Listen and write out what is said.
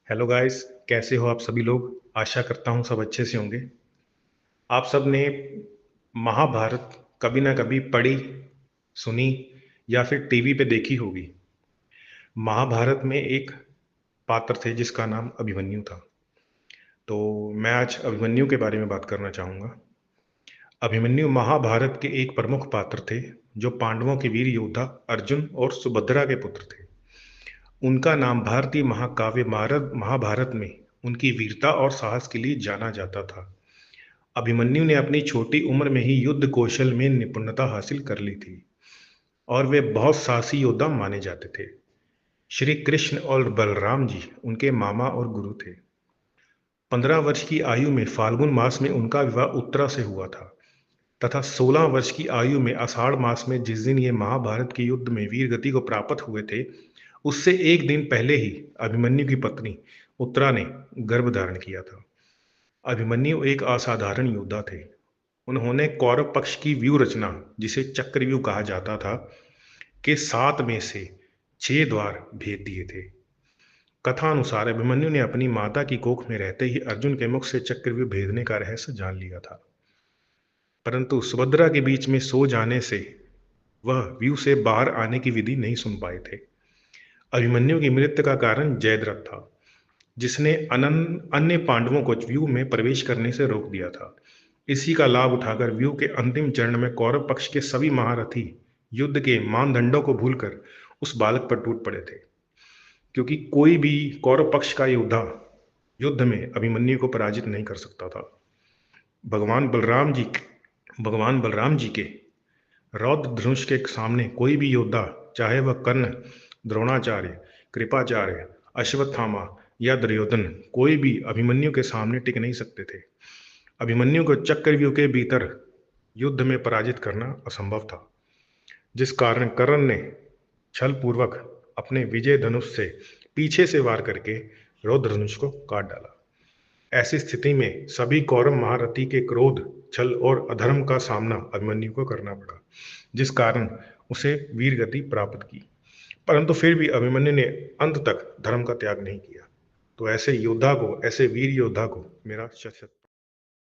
Hello guys, कैसे हो आप सभी लोग। आशा करता हूँ सब अच्छे से होंगे। आप सब ने महाभारत कभी ना कभी पढ़ी, सुनी या फिर टीवी पे देखी होगी। महाभारत में एक पात्र थे जिसका नाम अभिमन्यु था। तो मैं आज अभिमन्यु के बारे में बात करना चाहूँगा। अभिमन्यु महाभारत के एक प्रमुख पात्र थे जो पांडवों के वीर योद्धा अर्जुन और सुभद्रा के पुत्र थे। उनका नाम भारतीय महाकाव्य महाभारत में उनकी वीरता और साहस के लिए जाना जाता था। अभिमन्यु ने अपनी छोटी उम्र में ही युद्ध कौशल में निपुणता हासिल कर ली थी और वे बहुत साहसी योद्धा माने जाते थे। श्री कृष्ण और बलराम जी उनके मामा और गुरु थे। 15 वर्ष की आयु में फाल्गुन मास में उनका विवाह उत्तरा से हुआ था तथा 16 वर्ष की आयु में आषाढ़ मास में जिस दिन ये महाभारत के युद्ध में वीर गति को प्राप्त हुए थे, उससे एक दिन पहले ही अभिमन्यु की पत्नी उत्तरा ने गर्भ धारण किया था। अभिमन्यु एक असाधारण योद्धा थे। उन्होंने कौरव पक्ष की व्यूह रचना, जिसे चक्रव्यूह कहा जाता था, के 7 में से 6 द्वार भेद दिए थे। कथा अनुसार अभिमन्यु ने अपनी माता की कोख में रहते ही अर्जुन के मुख से चक्रव्यूह भेदने का रहस्य जान लिया था, परंतु सुभद्रा के बीच में सो जाने से वह व्यू से बाहर आने की विधि नहीं सुन पाए थे। अभिमन्यु की मृत्यु का कारण जयद्रथ था, जिसने अन्य पांडवों को व्यू में प्रवेश करने से रोक दिया था। इसी का लाभ उठाकर व्यू के अंतिम चरण में कौरव पक्ष के सभी महारथी युद्ध के मानदंडों को भूलकर उस बालक पर टूट पड़े थे, क्योंकि कोई भी कौरव पक्ष का योद्धा युद्ध में अभिमन्यु को पराजित नहीं कर सकता था। भगवान बलराम जी भगवान बलराम जी के रौद्र धनुष के सामने कोई भी योद्धा, चाहे वह कर्ण, द्रोणाचार्य, कृपाचार्य, अश्वत्थामा या दुर्योधन, कोई भी अभिमन्यु के सामने टिक नहीं सकते थे। अभिमन्यु को चक्रव्यूह के भीतर युद्ध में पराजित करना असंभव था, जिस कारण कर्ण ने छल पूर्वक अपने विजय धनुष से पीछे से वार करके रौद्र धनुष को काट डाला। ऐसी स्थिति में सभी कौरव महारथी के क्रोध, छल और अधर्म का सामना अभिमन्यु को करना पड़ा, जिस कारण उसे वीर गति प्राप्त की। परंतु फिर भी अभिमन्यु ने अंत तक धर्म का त्याग नहीं किया। तो ऐसे वीर योद्धा को मेरा शत